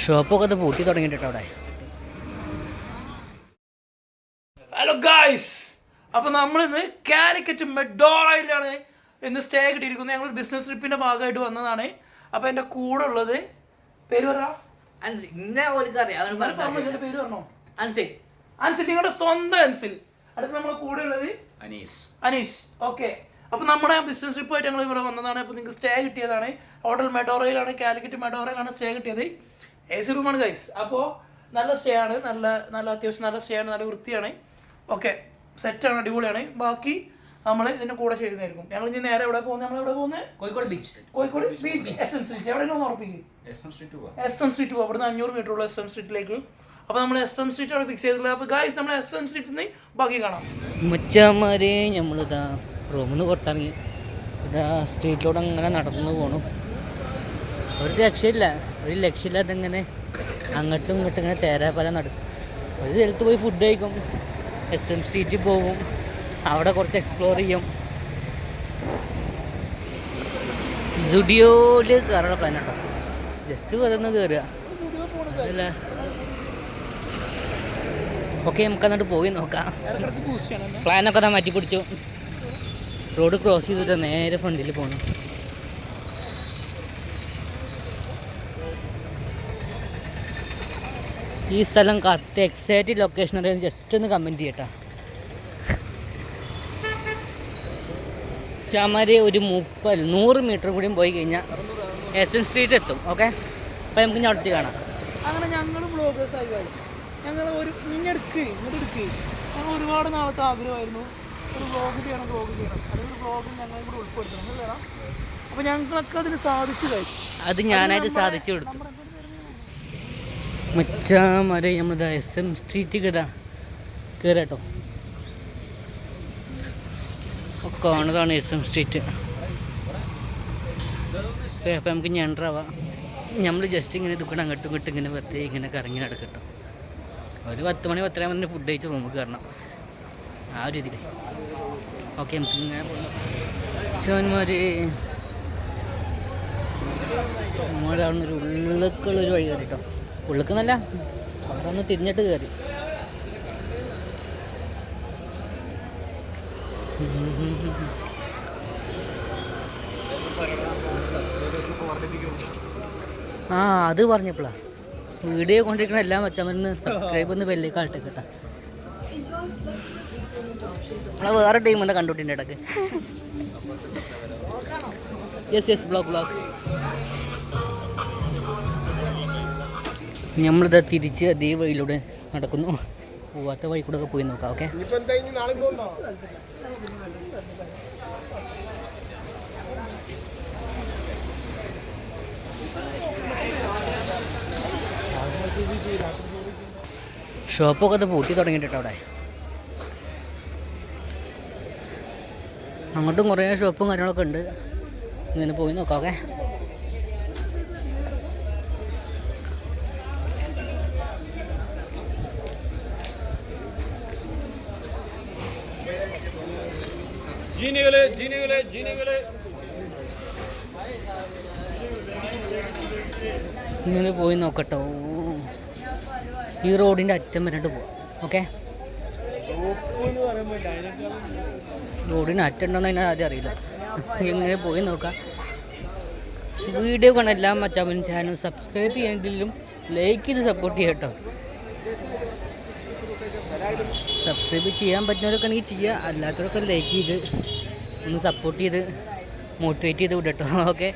ഷോപ്പൊക്കെ അത് പൂട്ടി തുടങ്ങിയിട്ടോ അവിടെ. ഹലോ ഗായ്സ്, അപ്പോൾ നമ്മളിന്ന് കാലിക്കറ്റ് മെഡോറയിലാണ് ഇന്ന് സ്റ്റേ കിട്ടിയിരിക്കുന്നത്. ഞങ്ങൾ ബിസിനസ് ട്രിപ്പിൻ്റെ ഭാഗമായിട്ട് വന്നതാണ്. അപ്പോൾ എൻ്റെ കൂടെ ഉള്ളത് പേര് പറ. പേര് പറഞ്ഞോ? അൻസിൽ. നിങ്ങളുടെ സ്വന്തം അൻസിൽ. അടുത്ത് നമ്മളെ കൂടെ ഉള്ളത് അനീഷ്. ഓക്കെ, അപ്പോൾ നമ്മുടെ ബിസിനസ് ട്രിപ്പായിട്ട് ഞങ്ങൾ ഇവിടെ വന്നതാണ്. അപ്പോൾ നിങ്ങൾക്ക് സ്റ്റേ കിട്ടിയതാണ്. ഹോട്ടൽ മെഡോറയിലാണ്, കാലിക്കറ്റ് മെഡോറയിലാണ് സ്റ്റേ കിട്ടിയത്. AC റൂമാണ് ഗൈസ്. അപ്പോൾ നല്ല സ്റ്റേ ആണ്, നല്ല അത്യാവശ്യം നല്ല സ്റ്റേ ആണ്, നല്ല വൃത്തിയാണ്. ഓക്കെ, സെറ്റാണ്, അടിപൊളിയാണ്. ബാക്കി നമ്മൾ ഇതിൻ്റെ കൂടെ ചെയ്യുന്നതായിരിക്കും. ഞങ്ങൾ ഇനി നേരെ എവിടെ പോകുന്നത്? നമ്മളെവിടെ പോകുന്നത്? Kozhikode beach SM street. എവിടെയെങ്കിലും ഉറപ്പിക്കും. SM സ്ട്രീറ്റ് പോകും. അവിടുന്ന് 500 മീറ്റർ ഉള്ള SM സ്ട്രീറ്റിലേക്ക്. അപ്പോൾ നമ്മൾ SM സ്ട്രീറ്റാണ് ഫിക്സ് ചെയ്തിട്ടുള്ളത്. അപ്പോൾ ഗൈസ് നമ്മൾ SM സ്ട്രീറ്റിൽ നിന്ന് ബാക്കി കാണാം. മുച്ചമാരെ നമ്മളിതാ റൂമിൽ നിന്ന് പുറത്തിറങ്ങി ഇതാ സ്ട്രീറ്റിലൂടെ അങ്ങനെ നടന്നു പോകണം. ഒരു ലക്ഷ്യമില്ലാതെ ഇങ്ങനെ അങ്ങോട്ടും ഇങ്ങോട്ടും ഇങ്ങനെ തേരാപ്പല നടക്കും. ഒരു സ്ഥലത്ത് പോയി ഫുഡ് കഴിക്കും, SM സ്ട്രീറ്റിൽ പോകും, അവിടെ കുറച്ച് എക്സ്പ്ലോർ ചെയ്യും. സ്റ്റുഡിയോയിൽ കയറാനുള്ള പ്ലാൻ കേട്ടോ. ജസ്റ്റ് വെറുതെ കയറുക അതല്ല. ഓക്കെ, നമുക്ക് എന്നിട്ട് പോയി നോക്കാം. പ്ലാനൊക്കെ മാറ്റി പിടിച്ചു. റോഡ് ക്രോസ് ചെയ്തിട്ട് നേരെ ഫ്രണ്ടിൽ പോകണം. ഈ സ്ഥലം കറക്റ്റ് എക്സാക്റ്റ് ലൊക്കേഷൻ അറിയാൻ ജസ്റ്റ് ഒന്ന് കമൻറ്റ് ചെയ്യട്ടോ. ചമരി ഒരു 100 മീറ്റർ കൂടിയും പോയി കഴിഞ്ഞാൽ SM സ്ട്രീറ്റ് എത്തും. ഓക്കെ, അപ്പോൾ നമുക്ക് ഞാൻ അടുത്ത് കാണാം. അങ്ങനെ ഞങ്ങൾ ബ്ലോഗേഴ്സായി. ഞങ്ങൾ ഒരു ഇങ്ങോട്ട് ഞങ്ങൾ ഒരുപാട് നാളത്തെ ആഗ്രഹമായിരുന്നു ഒരു വ്ളോഗ് ചെയ്യണം. അതൊരു വ്ളോഗിൽ ഞങ്ങളെ കൂടെ ഉൾപ്പെടുത്തണം അല്ലേ? അപ്പോൾ ഞങ്ങളൊക്കെ അതിന് സാധിച്ചു കഴിച്ചു. അത് ഞാനായിട്ട് സാധിച്ചു കൊടുത്തു. മച്ചാമാരെ നമ്മളിതാ SM സ്ട്രീറ്റ് കയറാട്ടോ. കാണുന്നതാണ് SM സ്ട്രീറ്റ്. അപ്പോൾ നമുക്ക് ഞണ്ടാവാം. നമ്മൾ ജസ്റ്റ് ഇങ്ങനെ ഇതുകൊണ്ട് അങ്ങോട്ടും ഇങ്ങോട്ടും ഇങ്ങനെ വെറുതെ ഇങ്ങനെ കറങ്ങി നടക്കട്ടോ. ഒരു 10 മണി 10:30 മണി ഫുഡ് കഴിച്ച് റൂമിൽ കയറണം, ആ ഒരു രീതിയിൽ. ഓക്കെ, നമുക്ക് ഇങ്ങനെ ചോന്മാർ നമ്മുടെ അവിടെ നിന്നൊരു ഉള്ളിലേക്കുള്ളൊരു വഴി കയറി കേട്ടോ. ഉള്ളിക്കുന്നല്ല, അവിടെ ഒന്ന് തിരിഞ്ഞിട്ട് കയറി. അത് പറഞ്ഞപ്പോളാ വീഡിയോ കൊണ്ടിരിക്കണ എല്ലാം വെച്ചാൽ സബ്സ്ക്രൈബ് ഒന്ന് ബെല്ലേക്ക് ആൾട്ടെ കേട്ടോ. നമ്മളെ വേറെ ടീം എന്താ കണ്ടുപിട്ടിൻ്റെ ഇടയ്ക്ക്. Yes blog. നമ്മളിതാ തിരിച്ച് അതേ വഴിയിലൂടെ നടക്കുന്നു. പോവാത്ത വഴി കൂടെ ഒക്കെ പോയി നോക്കാം. ഓക്കെ, ഷോപ്പൊക്കെ അത് പൂട്ടി തുടങ്ങിയിട്ടോ അവിടെ. അങ്ങോട്ടും കുറേ ഷോപ്പും കാര്യങ്ങളൊക്കെ ഉണ്ട്. ഇങ്ങനെ പോയി നോക്കാം. ഓക്കെ, ഇങ്ങനെ പോയി നോക്കട്ടോ. ഈ റോഡിൻ്റെ അറ്റം വരെയിട്ട് പോവാം. ഓക്കെ, റോഡിന് അറ്റം ഉണ്ടോയെന്ന് അതിന് ആദ്യം അറിയില്ല. ഇങ്ങനെ പോയി നോക്കാം. വീഡിയോ കാണാൻ എല്ലാം മച്ചാൻ ചാനൽ സബ്സ്ക്രൈബ് ചെയ്യണമെങ്കിലും ലൈക്ക് ചെയ്ത് സപ്പോർട്ട് ചെയ്യാം കേട്ടോ. സബ്സ്ക്രൈബ് ചെയ്യാൻ പറ്റുന്നവരൊക്കെ ആണെങ്കിൽ ചെയ്യുക, അല്ലാത്തവരൊക്കെ ലൈക്ക് ചെയ്ത് ഒന്ന് സപ്പോർട്ട് ചെയ്ത് മോട്ടിവേറ്റ് ചെയ്ത് വിടട്ടോ. ഓക്കെ,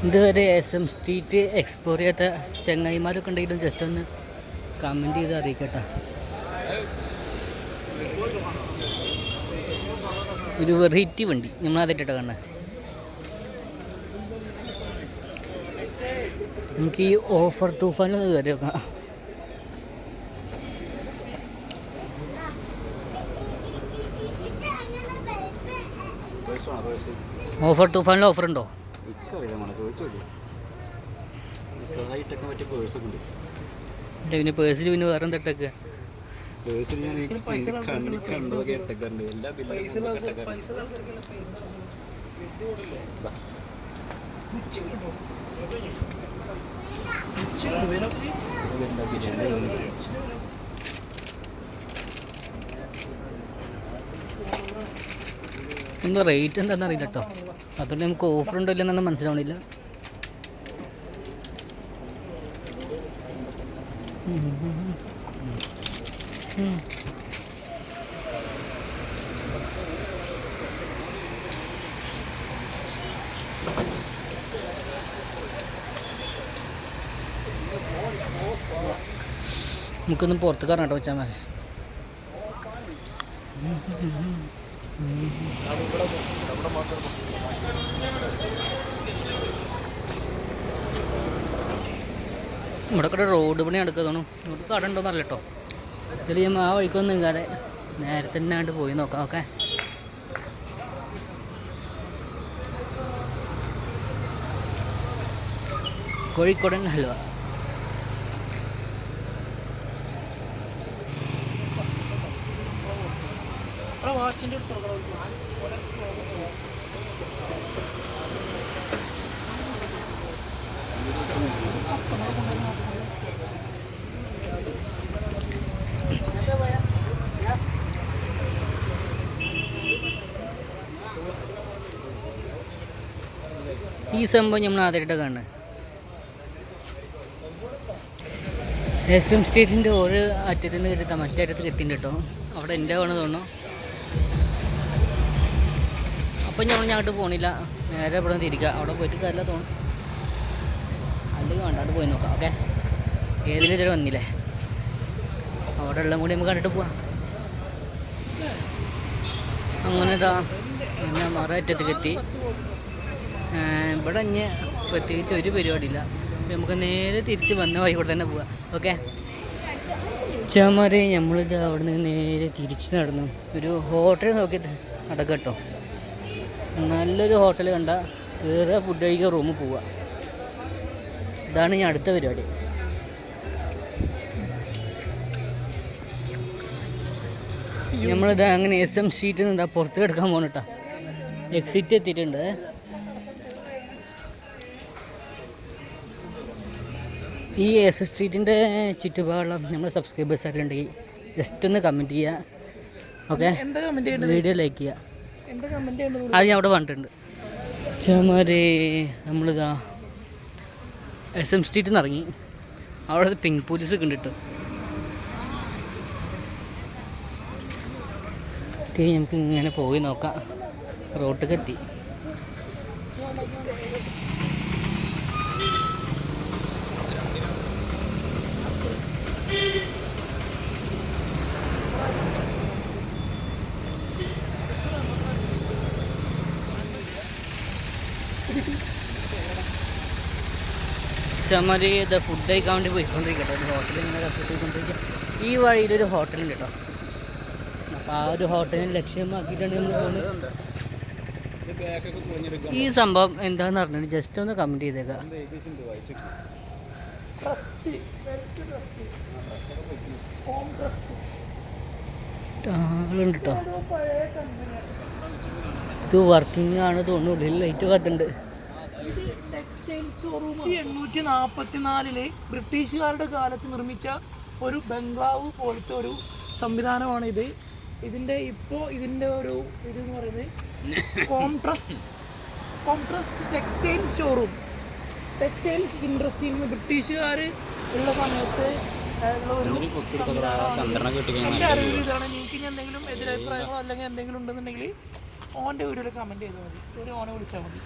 ഇതുവരെ SM സ്ട്രീറ്റ് എക്സ്പ്ലോർ ചെയ്യാത്ത ചങ്ങായിമാരൊക്കെ ഉണ്ടെങ്കിലും ജസ്റ്റ് ഒന്ന് കമൻറ്റ് ചെയ്ത് അറിയിക്കട്ടെ. ഒരു വെറൈറ്റി വണ്ടി നമ്മൾ അതിട്ടിട്ട് കാണാൻ. നമുക്ക് ഈ ഓഫർ തൂഫാനിൽ കയറി വെക്കാം. ഓഫർ തൂഫാനിൽ ഓഫർ ഉണ്ടോ? പിന്നെ പേഴ്സിൽ പിന്നെ വേറെ എന്തിട്ടൊക്കെ എന്താ റേറ്റ് എന്താണെന്ന് അറിയില്ല കേട്ടോ. അതുകൊണ്ട് നമുക്ക് ഓഫർ ഉണ്ടോ ഇല്ലെന്നൊന്നും മനസ്സിലാവണില്ല. നമുക്കൊന്ന് പുറത്ത് കറങ്ങട്ടെ വെച്ചാൽ മതി. ഇവിടെ കൂടെ റോഡ് പണി നടക്കുന്നു. ഇവിടെ കട ഉണ്ടോന്നല്ല കേട്ടോ. ഇതിൽ ഞാൻ ആ വഴിക്കൊന്നും നിൽക്കാതെ നേരത്തെ തന്നെ ആണ്ട് പോയി നോക്കാം. ഓക്കെ, കോഴിക്കോടൻ ഹൽവ. വാച്ചിൻ്റെ ഈ സംഭവം നമ്മൾ ആദ്യമായിട്ട് കാണുന്നത്. SM സ്ട്രീറ്റിൻ്റെ ഒരു അറ്റത്ത് നിന്ന് കയറ്റാം മറ്റേ അറ്റത്ത് എത്തിയിട്ടുണ്ട് കേട്ടോ. അവിടെ എൻ്റെ വേണമെന്ന് തോന്നുന്നു. അപ്പം നമ്മൾ ഞങ്ങോട്ട് പോകണില്ല, നേരെ ഇവിടെ നിന്ന് തിരിക്കുക. അവിടെ പോയിട്ട് കാര്യമില്ല തോന്നും. അല്ലെങ്കിൽ വേണ്ടാണ്ട് പോയി നോക്കാം. ഓക്കെ, ഏതിലും ഇതിൽ വന്നില്ലേ, അവിടെ എല്ലാം കൂടി നമുക്ക് കണ്ടിട്ട് പോവാം. അങ്ങനെ ഇതാ പിന്നെ മറയറ്റത്തേക്ക് എത്തി. ഇവിടെ ഇനി പ്രത്യേകിച്ച് ഒരു പരിപാടിയില്ല. നമുക്ക് നേരെ തിരിച്ച് വന്ന വഴി കൂടെ തന്നെ പോവാം. ഓക്കെ, ചമാരെ നമ്മളിത് അവിടെ നിന്ന് നേരെ തിരിച്ച് നടന്നു. ഒരു ഹോട്ടൽ നോക്കി നടക്കാം കേട്ടോ. നല്ലൊരു ഹോട്ടൽ കണ്ട വേറെ ഫുഡ് കഴിക്കാൻ റൂമിൽ പോവുക. ഇതാണ് ഞാൻ അടുത്ത പരിപാടി. നമ്മളിത് അങ്ങനെ SM സ്ട്രീറ്റിൽ നിന്ന് പുറത്ത് കിടക്കാൻ പോകണം കേട്ടോ. എക്സിറ്റ് എത്തിയിട്ടുണ്ട്. ഈ SM സ്ട്രീറ്റിൻ്റെ ചുറ്റുപാടുള്ള നമ്മുടെ സബ്സ്ക്രൈബേഴ്സ് ആയിട്ട് ഉണ്ടെങ്കിൽ ജസ്റ്റ് ഒന്ന് കമൻറ്റ് ചെയ്യുക. ഓക്കെ, വീഡിയോ ലൈക്ക് ചെയ്യുക. അത് ഞാൻ അവിടെ പറഞ്ഞിട്ടുണ്ട്. ചമാരെ നമ്മളിതാ SM സ്ട്രീറ്റിൽ നിന്ന് ഇറങ്ങി. അവിടെ പിങ്ക് പോലീസ് ഒക്കെ ഉണ്ട് കേട്ടോ. ഓക്കെ, നമുക്ക് ഇങ്ങനെ പോയി നോക്കാം. റോട്ടിലേക്ക് എത്തി. ചമാരി ഇത് ഫുഡ് കഴിക്കാൻ വേണ്ടി പോയിക്കൊണ്ടിരിക്കട്ടെ. ഒരു ഹോട്ടലിൽ ഇങ്ങനെ പോയിക്കൊണ്ടിരിക്കുക. ഈ വഴിയിലൊരു ഹോട്ടലുണ്ട് കേട്ടോ. അപ്പോൾ ആ ഒരു ഹോട്ടലിന് ലക്ഷ്യമാക്കിയിട്ടാണ് നമ്മൾ പോകുന്നത്. ഈ സംഭവം എന്താണെന്ന് പറഞ്ഞിട്ട് ജസ്റ്റ് ഒന്ന് കമൻറ്റ് ചെയ്തേക്കാം. ആളുണ്ട് കേട്ടോ. ഇത് വർക്കിംഗ് ആണ് തോന്നുന്നു. ഉള്ളിൽ ലൈറ്റ് കത്തുണ്ട്. 1844 ബ്രിട്ടീഷുകാരുടെ കാലത്ത് നിർമ്മിച്ച ഒരു ബംഗ്ലാവ് പോലത്തെ ഒരു സംവിധാനമാണ് ഇത്. ഇതിൻ്റെ ഒരു ഇതെന്ന് പറയുന്നത് കോംട്രസ്റ്റ് ടെക്സ്റ്റൈൽ ഷോറൂം. ടെക്സ്റ്റൈൽസ് ഇൻഡസ്ട്രിയിൽ നിന്ന് ബ്രിട്ടീഷുകാർ ഉള്ള സമയത്ത് എൻ്റെ അറിവിൽ ഇതാണ്. നിങ്ങൾക്ക് ഇനി എന്തെങ്കിലും എതിരഭിപ്രായങ്ങളോ അല്ലെങ്കിൽ എന്തെങ്കിലും ഉണ്ടെന്നുണ്ടെങ്കിൽ ഓൻ്റെ വീഡിയോയിൽ കമൻറ്റ് ചെയ്താൽ മതി. ഒരു ഓനെ വിളിച്ചാൽ മതി.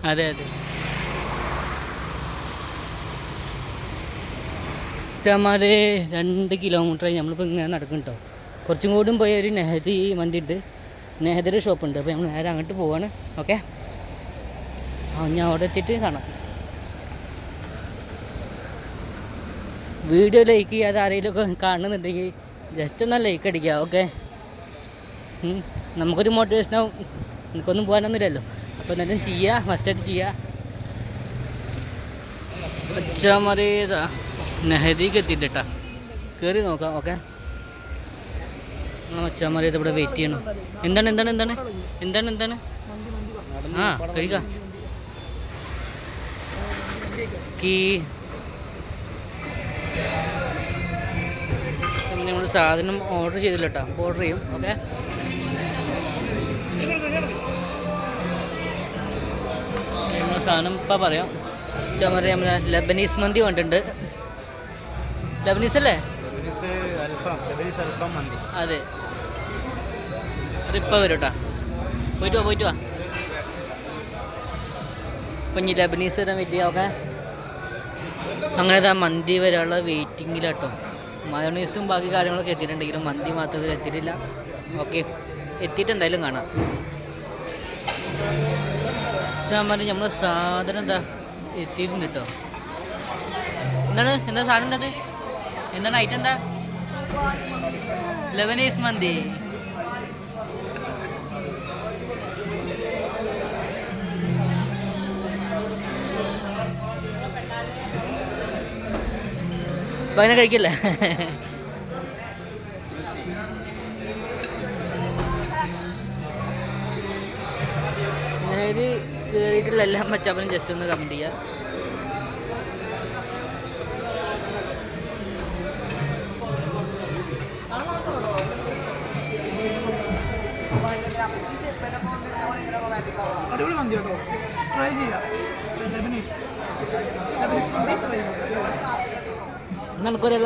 അതെ അതെ ചമാരെ 2 കിലോമീറ്ററായി നമ്മളിപ്പോൾ ഇങ്ങനെ നടക്കും കേട്ടോ. കുറച്ചും കൂടിയും പോയ ഒരു നെഹദി മന്തി ഉണ്ട്. നെഹദൊരു ഷോപ്പുണ്ട്. അപ്പോൾ നമ്മൾ നേരെ അങ്ങോട്ട് പോവാണ്. ഓക്കെ, ഞാൻ അവിടെ എത്തിയിട്ട് കാണാം. വീഡിയോ ലൈക്ക് ചെയ്യാതെ ആരെങ്കിലുമൊക്കെ കാണുന്നുണ്ടെങ്കിൽ ജസ്റ്റ് ഒന്ന് ലൈക്ക് അടിക്കുക. ഓക്കെ, നമുക്കൊരു മോട്ടിവേഷനാവും. എനിക്കൊന്നും പോകാനൊന്നുമില്ലല്ലോ, അപ്പോൾ എന്തായാലും ചെയ്യുക, ഫസ്റ്റായിട്ട് ചെയ്യുക. അച്ഛാമറിയതാ നെഹദിക്ക് എത്തിയിട്ടാ, കയറി നോക്കാം. ഓക്കെ, അച്ഛാമറിയത് ഇവിടെ വെയിറ്റ് ചെയ്യണം. എന്താണ് എന്താണ് എന്താണ് എന്താണ് എന്താണ് ആ കഴിക്കാം. നമ്മൾ സാധനം ഓർഡർ ചെയ്തില്ല കേട്ടോ, ഓർഡർ ചെയ്യും. ഓക്കെ, നമ്മൾ സാധനം ഇപ്പം പറയാം. അച്ഛാമറി നമ്മളെ ലബനീസ് മന്തി കണ്ടിട്ടുണ്ട്. ലബനീസ് അല്ലേ? അതെ, അതിപ്പോൾ വരും കേട്ടോ. പോയിട്ട് വാ. അപ്പം ഇനി ലബനീസ് വരാൻ വെയിറ്റ് ചെയ്യാം. ഓക്കെ, അങ്ങനെ മന്തി വരാനുള്ള വെയിറ്റിങ്ങിലാട്ടോ. മയോണീസും ബാക്കി കാര്യങ്ങളൊക്കെ എത്തിയിട്ടുണ്ടെങ്കിലും മന്തി മാത്രം എത്തിയിട്ടില്ല. ഓക്കെ, എത്തിയിട്ട് എന്തായാലും കാണാം. ചാമ്പാൻ നമ്മൾ സാധനം എന്താ എത്തിയിട്ടുണ്ട് കേട്ടോ. എന്താ സാധനം? എന്താണ് ഐറ്റം? എന്താ? ലെബനീസ് മന്തി. അപ്പം അങ്ങനെ കഴിക്കില്ലേ? അതായത് കയറിയിട്ടുള്ള എല്ലാം പച്ചാപ്പനും ജസ്റ്റ് ഒന്ന് കമൻറ്റ് ചെയ്യുക. അടിപൊളി മന്തി കേട്ടോ, ട്രൈ ചെയ്യാം. നമുക്കൊരു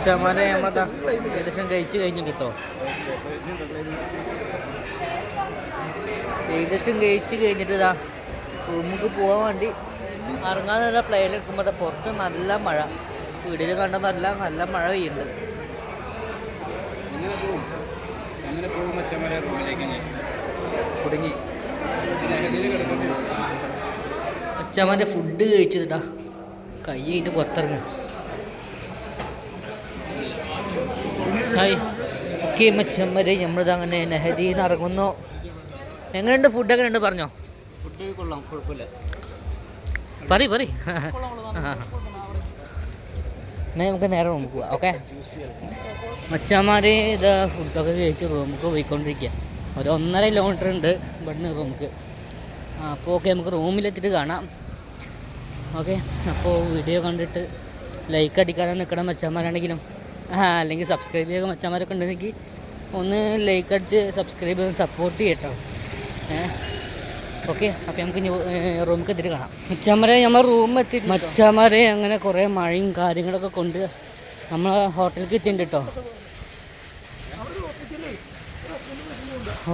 ചമാനെ നമ്മളതാ ഏകദേശം കഴിച്ച് കഴിഞ്ഞിട്ട് കേട്ടോ. ഏകദേശം കഴിച്ച് കഴിഞ്ഞിട്ട് ഇതാ റൂമിലേക്ക് പോകാൻ വേണ്ടി ഇറങ്ങാനുള്ള പ്ലെയിൻ എടുക്കുമ്പോൾ പുറത്ത് നല്ല മഴ. വീട്ടിൽ കണ്ട നല്ല മഴ പെയ്യുന്നുണ്ട്. കുടുങ്ങി. അച്ഛമ്മൻ്റെ ഫുഡ് കഴിച്ചിട്ടാ കൈ കഴിഞ്ഞിട്ട് പുറത്തിറങ്ങുക. ഹായ്, ഓക്കെ മച്ചമ്മരെ, നമ്മളിത് അങ്ങനെ നെഹദിയിൽ നിന്ന് ഇറങ്ങുന്നു. എങ്ങനെയുണ്ട്? ഫുഡ് എങ്ങനെയുണ്ട്? പറഞ്ഞോ. ഫുഡ് കൊള്ളാം, കുഴപ്പമില്ല. പറ എന്നാൽ നമുക്ക് നേരെ റൂമിൽ പോവാം. ഓക്കെ, മച്ചന്മാരെ ഇതാ ഫുഡൊക്കെ കഴിച്ച് റൂമിലേക്ക് പോയിക്കൊണ്ടിരിക്കുക. ഒരു 1.5 കിലോമീറ്റർ ഉണ്ട് ഇവിടുന്ന് റൂമിലേക്ക്. അപ്പോൾ ഓക്കെ, നമുക്ക് റൂമിലെത്തിയിട്ട് കാണാം. ഓക്കെ, അപ്പോൾ വീഡിയോ കണ്ടിട്ട് ലൈക്ക് അടിക്കാതെ നിൽക്കണം മച്ചന്മാരാണെങ്കിലും, അല്ലെങ്കിൽ സബ്സ്ക്രൈബ് ചെയ്യുക മച്ചന്മാരൊക്കെ ഉണ്ടെങ്കിൽ ഒന്ന് ലൈക്ക് അടിച്ച് സബ്സ്ക്രൈബ് ചെയ്ത് സപ്പോർട്ട് ചെയ്യട്ടോ. ഓക്കെ, അപ്പോൾ നമുക്ക് റൂമിലേക്ക് എത്തിയിട്ട് കാണാം. മച്ചന്മാരെ നമ്മൾ റൂം എത്തി. മച്ചന്മാരെ അങ്ങനെ കുറേ മഴയും കാര്യങ്ങളൊക്കെ കൊണ്ട് നമ്മൾ ഹോട്ടലിലേക്ക് എത്തിയിട്ടുണ്ട് കേട്ടോ.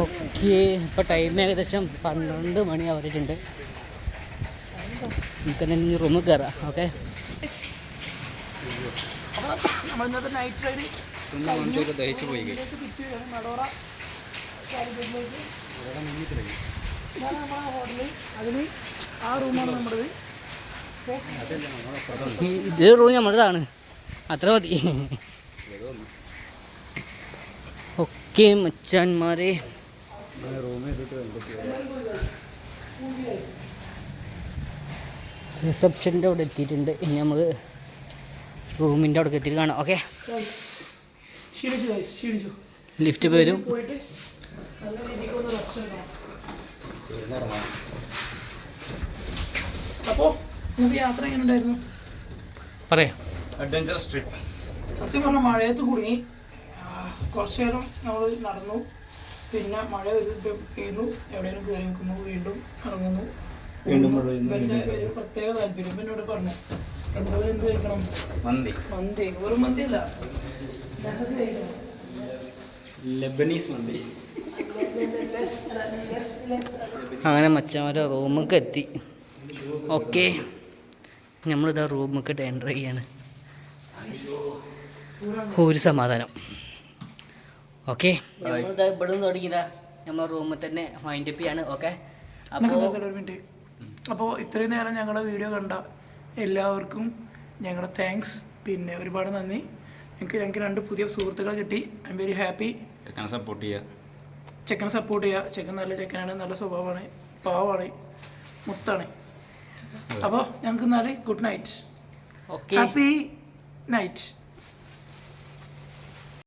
ഓക്കെ, ഇപ്പോൾ ടൈം ഏകദേശം 12 മണി ആവറിയിട്ടുണ്ട്. നമുക്ക് തന്നെ ഇനി റൂമിൽ കയറാം. ഓക്കെ, നമ്മൾ ഇന്നത്തെ നൈറ്റ് റൈഡ് ദഹിച്ചു പോയി. ഇതാണ് നമ്മളെ ഹോട്ടല്. അതിന് ആ റൂമാണ് നമ്മുടേത്. ഇത് റൂം നമ്മുടേതാണ്, അത്ര മതി. ഓക്കെ മച്ചാന്മാരെ, റിസപ്ഷൻ്റെ അവിടെ എത്തിയിട്ടുണ്ട്. ഇനി നമ്മൾ റൂമിൻ്റെ അവിടെ എത്തിയിട്ട് കാണാം. ഓക്കെ, ലിഫ്റ്റ് വരും. പോയിട്ട് നല്ല രീതിക്ക് ഒന്ന് റെസ്റ്റ് എടുക്കണം. അപ്പോൾ നമുക്ക് യാത്ര എങ്ങനെ ഉണ്ടായിരുന്നു? പറയാം. Adventurous trip. സത്യം പറഞ്ഞാൽ മഴയത്ത് കുടുങ്ങി. കുറച്ചു നേരം നമ്മൾ നടന്നു. പിന്നെ മഴ പെയ്യുന്നു, എവിടെയെങ്കിലും കയറി നിൽക്കുന്നു, വീണ്ടും ഇറങ്ങുന്നു. ഇവൻ്റെ ഒരു പ്രത്യേക താല്പര്യം ഇപ്പം എന്നോട് പറഞ്ഞു, എന്തെങ്കിലും എന്ത് കഴിക്കണം? മന്തി. വെറും മന്തി അല്ല, ലെബനീസ് മന്തി. അങ്ങനെ മച്ചന്മാരെ റൂമൊക്കെ എത്തി. ഓക്കെ, നമ്മളിതാ റൂമൊക്കെ എൻ്റർ ചെയ്യാണ്. ഒരു സമാധാനം. ഓക്കെ, നമ്മളിതാ ഇവിടെ നിന്ന് തുടങ്ങിയതാ നമ്മളെ റൂമിൽ തന്നെ മൈൻഡപ്പ് ചെയ്യാണ്. ഓക്കെ, അപ്പോൾ ഇത്രയും നേരം ഞങ്ങളുടെ വീഡിയോ കണ്ട എല്ലാവർക്കും ഞങ്ങളുടെ താങ്ക്സ്. പിന്നെ ഒരുപാട് നന്ദി. ഞങ്ങൾക്ക് 2 പുതിയ സുഹൃത്തുക്കളെ കിട്ടി. I am very happy. ചെക്കനെ സപ്പോർട്ട് ചെയ്യുക. ചെക്കൻ നല്ല ചെക്കനാണ്, നല്ല സ്വഭാവമാണ്, പാവമാണ്, മുത്താണ്. അപ്പോൾ ഞങ്ങൾക്ക് എന്നാൽ good night. Okay, happy night.